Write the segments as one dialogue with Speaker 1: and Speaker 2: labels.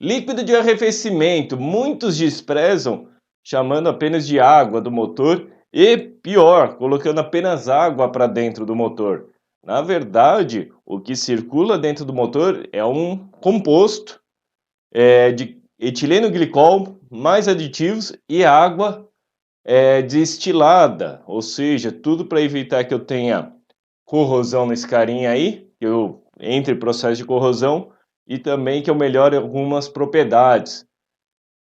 Speaker 1: Líquido de arrefecimento, muitos desprezam, chamando apenas de água do motor e, pior, colocando apenas água para dentro do motor. Na verdade, o que circula dentro do motor é um composto de etileno glicol, mais aditivos e água destilada, ou seja, tudo para evitar que eu tenha corrosão nesse carinha aí, que eu entre em processo de corrosão e também que eu melhore algumas propriedades.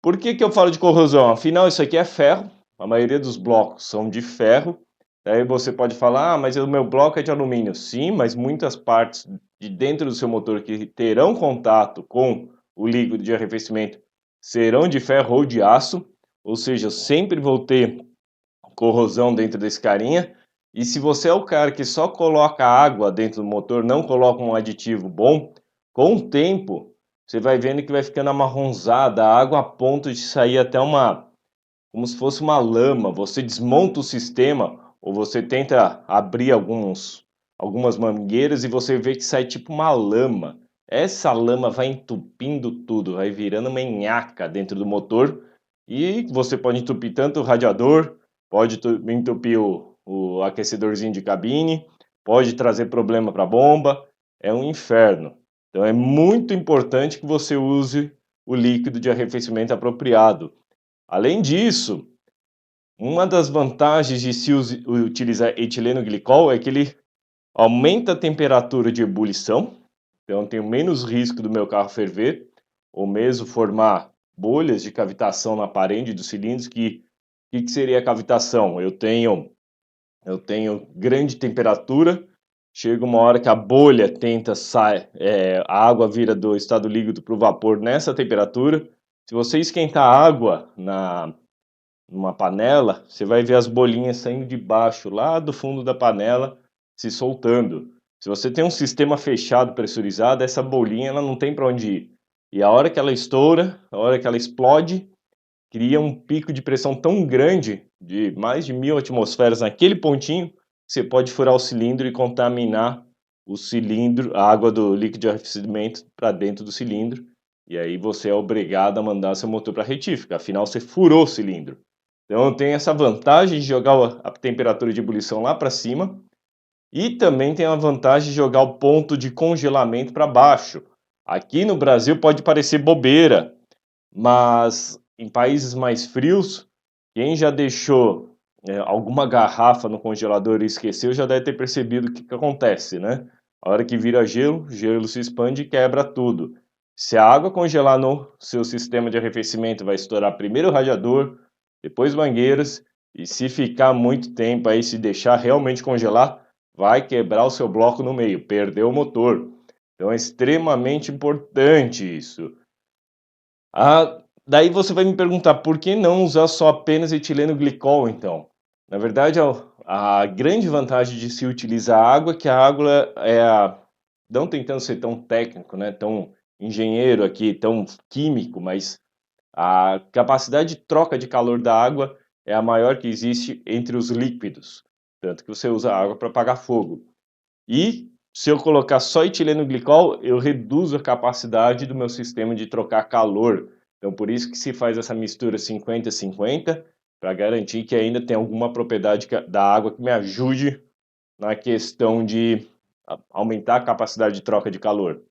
Speaker 1: Por que que eu falo de corrosão? Afinal, isso aqui é ferro, a maioria dos blocos são de ferro. Aí você pode falar, ah, mas o meu bloco é de alumínio. Sim, mas muitas partes de dentro do seu motor que terão contato com o líquido de arrefecimento serão de ferro ou de aço, ou seja, eu sempre vou ter corrosão dentro desse carinha. E se você é o cara que só coloca água dentro do motor, não coloca um aditivo bom, com o tempo você vai vendo que vai ficando amarronzada a água a ponto de sair até como se fosse uma lama. Você desmonta o sistema ou você tenta abrir algumas mangueiras e você vê que sai tipo uma lama. Essa lama vai entupindo tudo, vai virando uma nhaca dentro do motor e você pode entupir tanto o radiador, pode entupir o aquecedorzinho de cabine, pode trazer problema para a bomba, é um inferno. Então é muito importante que você use o líquido de arrefecimento apropriado. Além disso, uma das vantagens de se utilizar etileno glicol é que ele aumenta a temperatura de ebulição, então eu tenho menos risco do meu carro ferver, ou mesmo formar bolhas de cavitação na parede dos cilindros, que seria a cavitação? Eu tenho grande temperatura, chega uma hora que a bolha tenta sair, a água vira do estado líquido para o vapor nessa temperatura. Se você esquentar a água numa panela, você vai ver as bolinhas saindo de baixo, lá do fundo da panela, se soltando. Se você tem um sistema fechado, pressurizado, essa bolinha ela não tem para onde ir. E a hora que ela estoura, a hora que ela explode, cria um pico de pressão tão grande, de mais de 1000 atmosferas naquele pontinho, que você pode furar o cilindro e contaminar o cilindro, a água do líquido de arrefecimento para dentro do cilindro. E aí você é obrigado a mandar seu motor para retífica, afinal você furou o cilindro. Então tem essa vantagem de jogar a temperatura de ebulição lá para cima e também tem a vantagem de jogar o ponto de congelamento para baixo. Aqui no Brasil pode parecer bobeira, mas em países mais frios, quem já deixou alguma garrafa no congelador e esqueceu já deve ter percebido o que acontece, né? A hora que vira gelo, o gelo se expande e quebra tudo. Se a água congelar no seu sistema de arrefecimento, vai estourar primeiro o radiador, depois mangueiras, e se ficar muito tempo aí, se deixar realmente congelar, vai quebrar o seu bloco no meio, perdeu o motor. Então é extremamente importante isso. Daí você vai me perguntar, por que não usar só apenas etileno glicol, então? Na verdade, a grande vantagem de se utilizar água é que a água não tentando ser tão técnico, né, tão engenheiro aqui, tão químico, mas a capacidade de troca de calor da água é a maior que existe entre os líquidos, tanto que você usa água para apagar fogo. E se eu colocar só etileno glicol, eu reduzo a capacidade do meu sistema de trocar calor. Então, por isso que se faz essa mistura 50-50, para garantir que ainda tem alguma propriedade da água que me ajude na questão de aumentar a capacidade de troca de calor.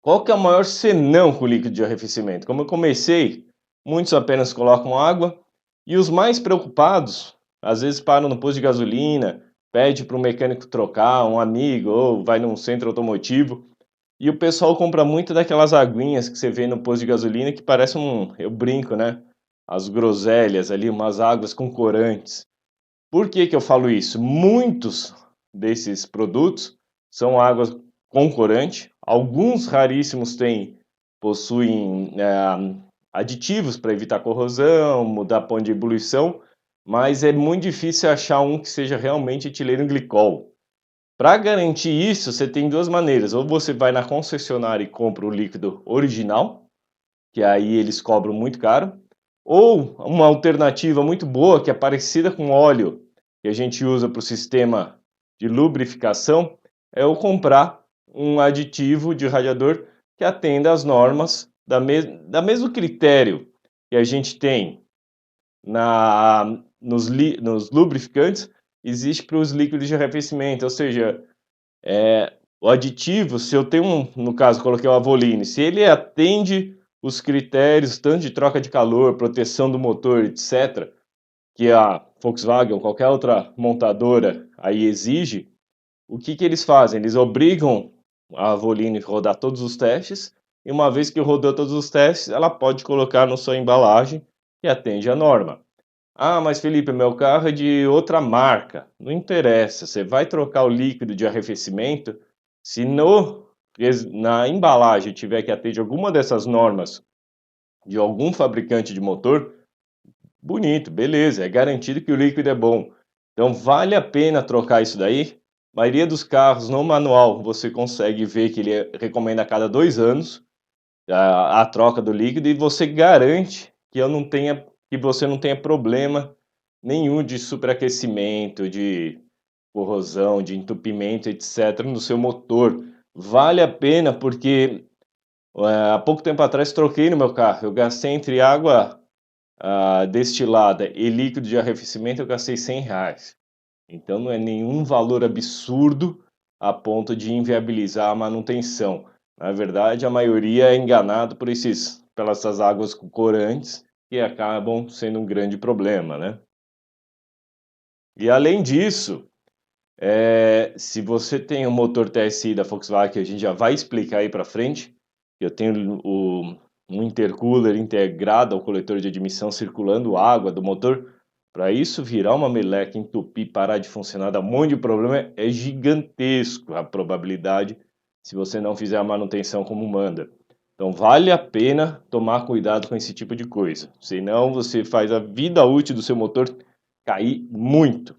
Speaker 1: Qual que é o maior senão com o líquido de arrefecimento? Como eu comecei, muitos apenas colocam água e os mais preocupados, às vezes param no posto de gasolina, pede para o mecânico trocar, um amigo, ou vai num centro automotivo, e o pessoal compra muito daquelas aguinhas que você vê no posto de gasolina que parece eu brinco, né? As groselhas ali, umas águas com corantes. Por que que eu falo isso? Muitos desses produtos são águas com corante, alguns raríssimos possuem aditivos para evitar corrosão, mudar ponto de ebulição, mas é muito difícil achar um que seja realmente etileno glicol. Para garantir isso, você tem duas maneiras: ou você vai na concessionária e compra o líquido original, que aí eles cobram muito caro, ou uma alternativa muito boa, que é parecida com óleo, que a gente usa para o sistema de lubrificação, é o comprar um aditivo de radiador que atenda às normas da mesmo critério que a gente tem nos lubrificantes, existe para os líquidos de arrefecimento, ou seja, o aditivo, se eu tenho no caso, coloquei o Avoline, se ele atende os critérios tanto de troca de calor, proteção do motor, etc., que a Volkswagen ou qualquer outra montadora aí exige, o que que eles fazem? Eles obrigam a Avoline a rodar todos os testes, e uma vez que rodou todos os testes, ela pode colocar na sua embalagem que atende a norma. Ah, mas Felipe, meu carro é de outra marca. Não interessa, você vai trocar o líquido de arrefecimento, se na embalagem tiver que atender alguma dessas normas de algum fabricante de motor, bonito, beleza, é garantido que o líquido é bom. Então vale a pena trocar isso daí. A maioria dos carros no manual você consegue ver que ele recomenda a cada 2 anos a troca do líquido e você garante que você não tenha problema nenhum de superaquecimento, de corrosão, de entupimento, etc., no seu motor. Vale a pena porque há pouco tempo atrás troquei no meu carro. Eu gastei entre água destilada e líquido de arrefecimento, eu gastei R$ 100. Então não é nenhum valor absurdo a ponto de inviabilizar a manutenção. Na verdade, a maioria é enganado pelas essas águas corantes que acabam sendo um grande problema, né? E além disso, se você tem o motor TSI da Volkswagen, que a gente já vai explicar aí para frente, eu tenho um intercooler integrado ao coletor de admissão circulando água do motor. Para isso virar uma meleca, entupir, parar de funcionar, dar um monte de problema, é gigantesco a probabilidade se você não fizer a manutenção como manda. Então vale a pena tomar cuidado com esse tipo de coisa, senão você faz a vida útil do seu motor cair muito.